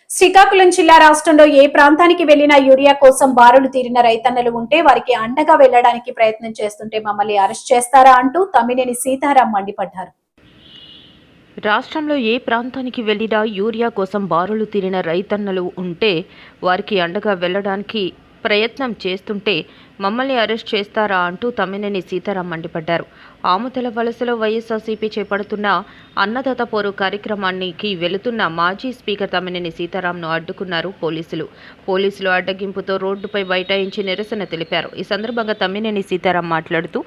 శ్రీకాకుళం జిల్లా రాష్ట్రంలో ఏ ప్రాంతానికి వెళ్లినా యూరియా కోసం బారులు తీరిన రైతన్నలు ఉంటే వారికి అండగా వెళ్లడానికి ప్రయత్నం చేస్తుంటే మమ్మల్ని అరెస్ట్ చేస్తారా అంటూ తమ్మినేని సీతారాం మండిపడ్డారు. రాష్ట్రంలో ఏ ప్రాంతానికి వెళ్లినా యూరియా కోసం బారులు తీరిన రైతన్నలు ఉంటే వారికి అండగా వెళ్లడానికి ప్రయత్నం చేస్తుంటే మమ్మల్ని అరెస్ట్ చేస్తారా అంటూ తమ్మినేని సీతారాం మండిపడ్డారు. ఆముతల వలసలో వైఎస్ఆర్సీపీ చేపడుతున్న అన్నదాత పోరు కార్యక్రమానికి వెళుతున్న మాజీ స్పీకర్ తమ్మినేని సీతారాంను అడ్డుకున్నారు పోలీసులు అడ్డగింపుతో రోడ్డుపై బైఠాయించి నిరసన తెలిపారు. ఈ సందర్భంగా తమ్మినేని సీతారాం మాట్లాడుతూ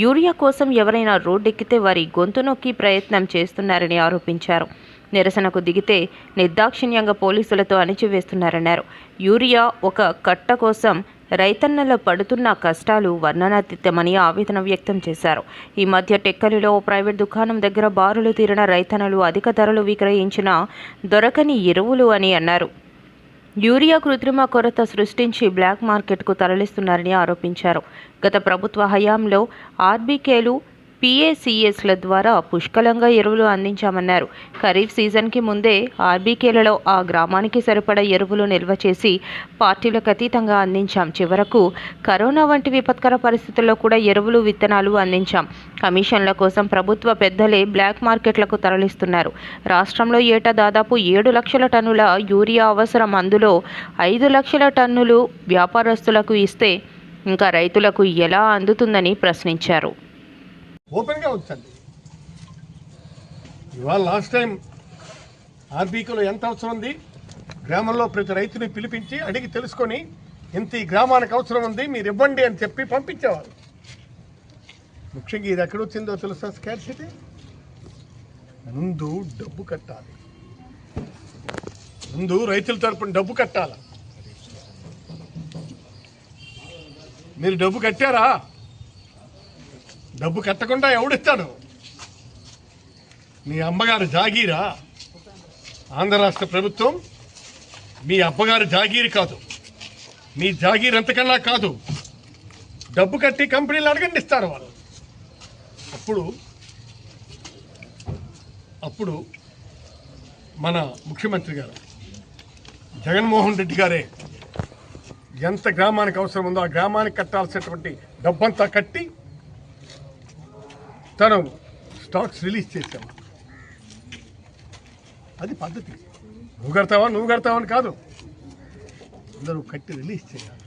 యూరియా కోసం ఎవరైనా రోడ్డెక్కితే వారి గొంతు నొక్కి ప్రయత్నం చేస్తున్నారని ఆరోపించారు. నిరసనకు దిగితే నిర్దాక్షిణ్యంగా పోలీసులతో అణిచివేస్తున్నారన్నారు. యూరియా ఒక కట్ట కోసం రైతన్నలు పడుతున్న కష్టాలు వర్ణనాతీతమని ఆవేదన వ్యక్తం చేశారు. ఈ మధ్య టెక్కలిలో ప్రైవేట్ దుకాణం దగ్గర బారులు తీరిన రైతన్నలు అధిక ధరలు విక్రయించిన దొరకని ఎరువులు అని అన్నారు. యూరియా కృత్రిమ కొరత సృష్టించి బ్లాక్ మార్కెట్కు తరలిస్తున్నారని ఆరోపించారు. గత ప్రభుత్వ హయాంలో ఆర్బీకేలు PACSల ద్వారా పుష్కలంగా ఎరువులు అందించామన్నారు. ఖరీఫ్ సీజన్కి ముందే ఆర్బీకేలలో ఆ గ్రామానికి సరిపడా ఎరువులు నిల్వ చేసి పార్టీలకు అతీతంగా అందించాం. చివరకు కరోనా వంటి విపత్కర పరిస్థితుల్లో కూడా ఎరువులు విత్తనాలు అందించాం. కమిషన్ల కోసం ప్రభుత్వ పెద్దలే బ్లాక్ మార్కెట్లకు తరలిస్తున్నారు. రాష్ట్రంలో ఏటా దాదాపు 7 లక్షల టన్నుల యూరియా అవసరం. అందులో 5 లక్షల టన్నులు వ్యాపారస్తులకు ఇస్తే ఇంకా రైతులకు ఎలా అందుతుందని ప్రశ్నించారు. ఓపెన్గా ఉంచండి. ఇవాళ లాస్ట్ టైం ఆర్బీకేలో ఎంత అవసరం ఉంది, గ్రామంలో ప్రతి రైతుని పిలిపించి అడిగి తెలుసుకొని ఇంత ఈ గ్రామానికి అవసరం ఉంది మీరు ఇవ్వండి అని చెప్పి పంపించేవారు. ముఖ్యంగా ఇది ఎక్కడొచ్చిందో తెలుసా? స్కార్సిటీ. ముందు డబ్బు కట్టాలి, ముందు రైతుల తరపున డబ్బు కట్టాలి. మీరు డబ్బు కట్టారా? డబ్బు కట్టకుండా ఎవడిస్తాడు? మీ అమ్మగారు జాగీరా? ఆంధ్ర రాష్ట్ర ప్రభుత్వం మీ అబ్బగారు జాగీరు కాదు, మీ జాగీర్ అంతకన్నా కాదు. డబ్బు కట్టి కంపెనీలు అడగండి, ఇస్తారు వాళ్ళు. అప్పుడు మన ముఖ్యమంత్రి గారు జగన్మోహన్ రెడ్డి గారే ఎంత గ్రామానికి అవసరం ఉందో ఆ గ్రామానికి కట్టాల్సినటువంటి డబ్బంతా కట్టి తను స్టాక్స్ రిలీజ్ చేసాము. అది పద్ధతి. నువ్వు కడతావని కాదు, అందరూ కట్టి రిలీజ్ చేయాలి.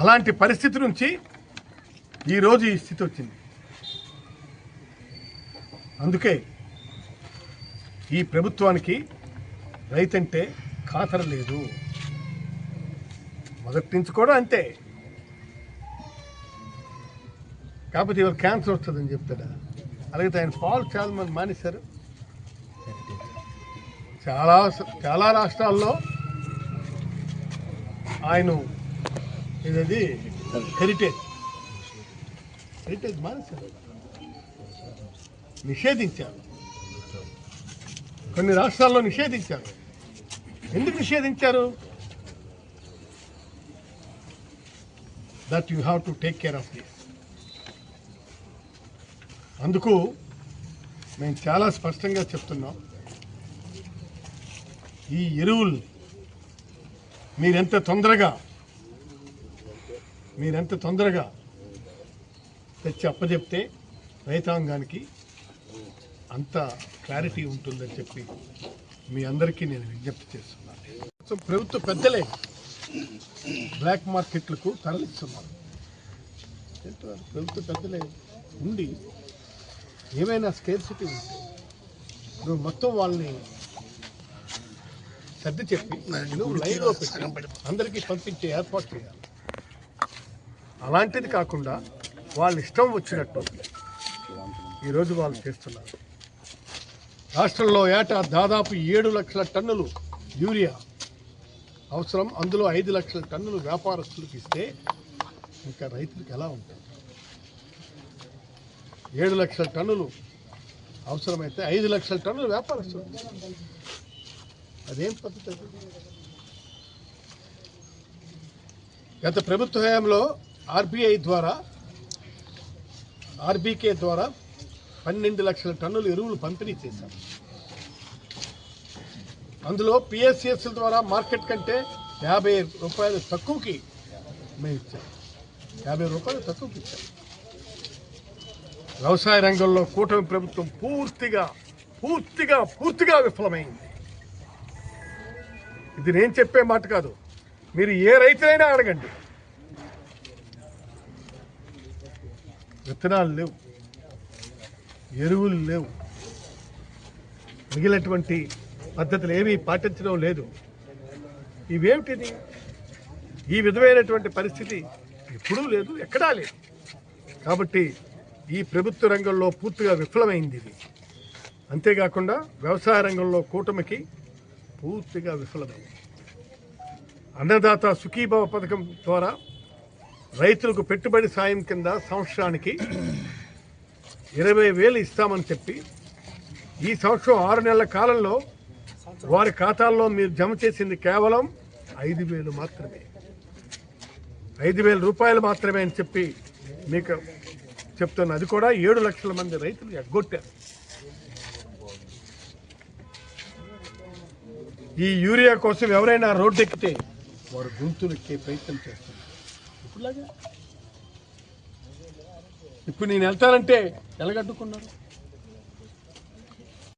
అలాంటి పరిస్థితి నుంచి ఈరోజు ఈ స్థితి వచ్చింది. అందుకే ఈ ప్రభుత్వానికి రైతంటే ఖాతరు లేదు. మొదటి నుంచి కూడా అంతే. కాకపోతే ఇవాళ క్యాన్సర్ వస్తుందని చెప్తాడా? అలాగే ఆయన పాలు చాలా మంది మానేశారు. చాలా రాష్ట్రాల్లో ఆయన ఇదది హెరిటేజ్ మానేశారు, నిషేధించారు. కొన్ని రాష్ట్రాల్లో నిషేధించారు. ఎందుకు నిషేధించారు? That you have to take care of this. అందుకు మేము చాలా స్పష్టంగా చెప్తున్నాం, ఈ ఎరువులు మీరెంత తొందరగా తెచ్చి అప్పచెప్తే రైతాంగానికి అంత క్లారిటీ ఉంటుందని చెప్పి మీ అందరికీ నేను విజ్ఞప్తి చేస్తున్నాను. ప్రభుత్వ పెద్దలే బ్లాక్ మార్కెట్లకు తరలిస్తున్నారు. ప్రభుత్వ పెద్దలే ఉండి ఏమైనా స్కేర్సిటీ ఉంటే నువ్వు మొత్తం వాళ్ళని సర్ది చెప్పి నువ్వు లైన్లో పెట్టి అందరికీ పంపించే ఏర్పాటు చేయాలి. అలాంటిది కాకుండా వాళ్ళ ఇష్టం వచ్చినట్టు ఈరోజు వాళ్ళు చేస్తున్నారు. రాష్ట్రంలో ఏటా దాదాపు 7 లక్షల టన్నులు యూరియా అవసరం. అందులో 5 లక్షల టన్నులు వ్యాపారస్తులకు ఇస్తే ఇంకా రైతులకు ఎలా ఉంటుంది? 7 లక్షల టన్నులు అవసరమైతే 5 లక్షల టన్నులు వ్యాపారస్తులు. అదేం పద్ధతి? గత ప్రభుత్వ హయాంలో ఆర్బీకే ద్వారా 12 లక్షల టన్నులు ఎరువులు పంపిణీ చేశాం. అందులో పిఎస్సిఎస్ ద్వారా మార్కెట్ కంటే 50 రూపాయలు తక్కువకి మేము ఇచ్చాం. 50 రూపాయలు తక్కువకి ఇచ్చాం. వ్యవసాయ రంగంలో కూటమి ప్రభుత్వం పూర్తిగా విఫలమైంది. ఇది నేను చెప్పే మాట కాదు, మీరు ఏ రైతులైనా అడగండి. విత్తనాలు లేవు, ఎరువులు లేవు, మిగిలినటువంటి పద్ధతులు ఏమీ పాటించడం లేదు. ఇవేమిటిది? ఈ విధమైనటువంటి పరిస్థితి ఎప్పుడూ లేదు, ఎక్కడా లేదు. కాబట్టి ఈ ప్రభుత్వ రంగంలో పూర్తిగా విఫలమైంది ఇది. అంతేకాకుండా వ్యవసాయ రంగంలో కూటమికి పూర్తిగా విఫలమైంది. అన్నదాత సుఖీభవ పథకం ద్వారా రైతులకు పెట్టుబడి సాయం కింద సంవత్సరానికి 20,000 ఇస్తామని చెప్పి ఈ సంవత్సరం 6 నెలల కాలంలో వారి ఖాతాల్లో మీరు జమ చేసింది కేవలం 5,000 మాత్రమే. 5,000 రూపాయలు మాత్రమే అని చెప్పి మీకు చెప్తున్నా. అది కూడా 7 లక్షల మంది రైతులు ఎగ్గొట్టారు. ఈ యూరియా కోసం ఎవరైనా రోడ్డు ఎక్కితే వారు గొంతులు ఎక్కే ప్రయత్నం చేస్తున్నారు. ఇప్పుడు నేను వెళ్తానంటే ఎలాగడ్డుకున్నారు?